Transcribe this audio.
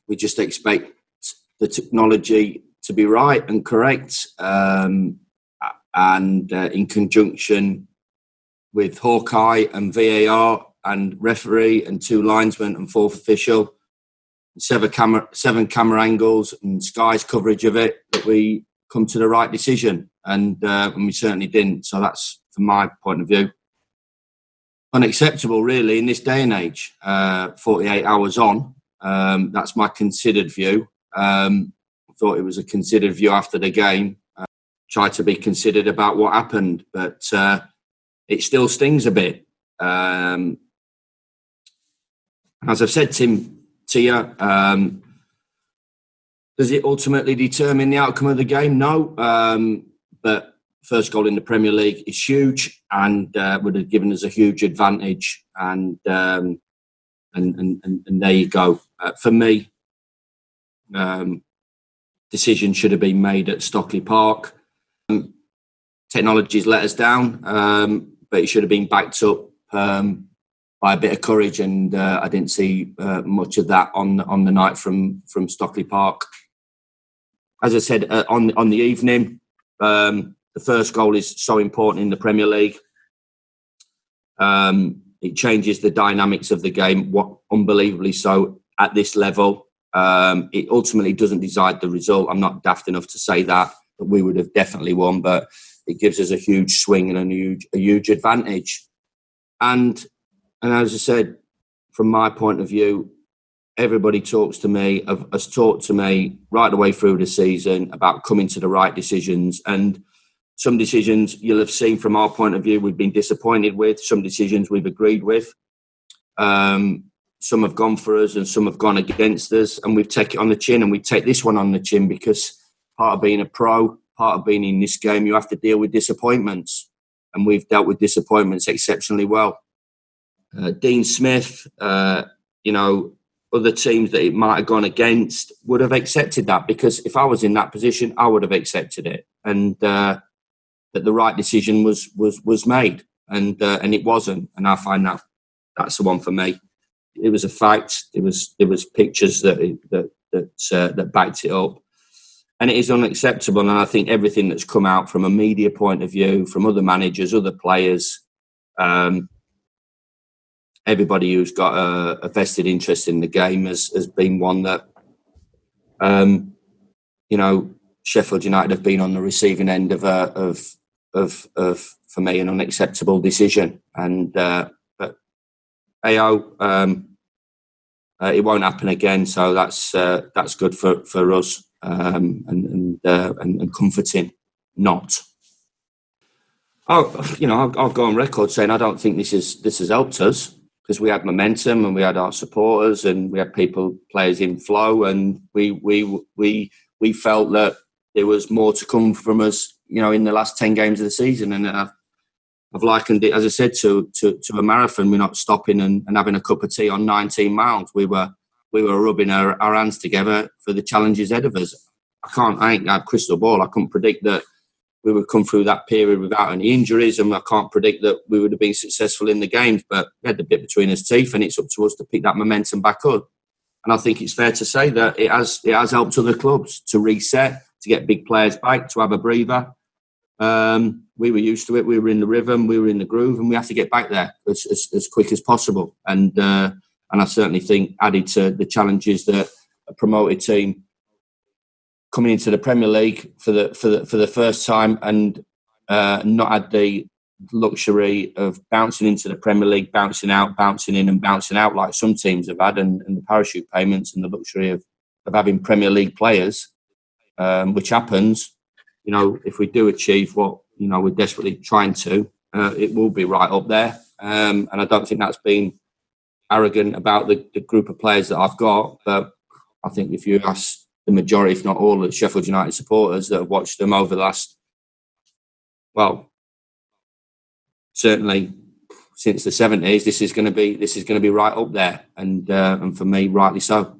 We just expect the technology to be right and correct, and in conjunction with Hawkeye and VAR and referee and 2 linesmen and 4th official, 7 camera angles and Sky's coverage of it, that we come to the right decision, and we certainly didn't. So that's, from my point of view, unacceptable, really, in this day and age. 48 hours on, that's my considered view. I thought it was a considered view after the game. Tried to be considered about what happened, but it still stings a bit. As I've said to you, does it ultimately determine the outcome of the game? No, but first goal in the Premier League is huge, and would have given us a huge advantage. And there you go. For me, decision should have been made at Stockley Park. Technology's let us down, but it should have been backed up by a bit of courage, and I didn't see much of that on the night from Stockley Park. As I said, on the evening, the first goal is so important in the Premier League. It changes the dynamics of the game, unbelievably so at this level. It ultimately doesn't decide the result. I'm not daft enough to say that we would have definitely won, but it gives us a huge swing and a huge advantage. And as I said, from my point of view, everybody has talked to me right the way through the season about coming to the right decisions. And some decisions you'll have seen from our point of view we've been disappointed with. Some decisions we've agreed with. Some have gone for us and some have gone against us. And we've taken it on the chin, and we take this one on the chin because part of being a pro, part of being in this game, you have to deal with disappointments. And we've dealt with disappointments exceptionally well. Dean Smith, other teams that it might have gone against would have accepted that, because if I was in that position, I would have accepted it, and that the right decision was made, and it wasn't. And I find that's the one for me. It was a fact. There was pictures that backed it up, and it is unacceptable. And I think everything that's come out from a media point of view, from other managers, other players. Everybody who's got a vested interest in the game has been one that, Sheffield United have been on the receiving end of for me, an unacceptable decision. And but it won't happen again. So that's good for us, and comforting. Not. I'll go on record saying I don't think this has helped us, because we had momentum and we had our supporters and we had players in flow, and we felt that there was more to come from us, in the last 10 games of the season. And I've likened it, as I said, to a marathon. We're not stopping and having a cup of tea on 19 miles. We were rubbing our hands together for the challenges ahead of us. I ain't got a crystal ball. I couldn't predict that we would come through that period without any injuries, and I can't predict that we would have been successful in the games, but we had the bit between us teeth, and it's up to us to pick that momentum back up. And I think it's fair to say that it has helped other clubs to reset, to get big players back, to have a breather. We were used to it. We were in the rhythm, we were in the groove, and we have to get back there as quick as possible. And I certainly think added to the challenges that a promoted team coming into the Premier League for the first time, and not had the luxury of bouncing into the Premier League, bouncing out, bouncing in and bouncing out like some teams have had, and the parachute payments and the luxury of having Premier League players, which happens. If we do achieve what we're desperately trying to, it will be right up there. And I don't think that's been arrogant about the group of players that I've got, but I think if you ask the majority, if not all, of Sheffield United supporters that have watched them over the last, certainly since the 70s, this is going to be right up there, and for me, rightly so.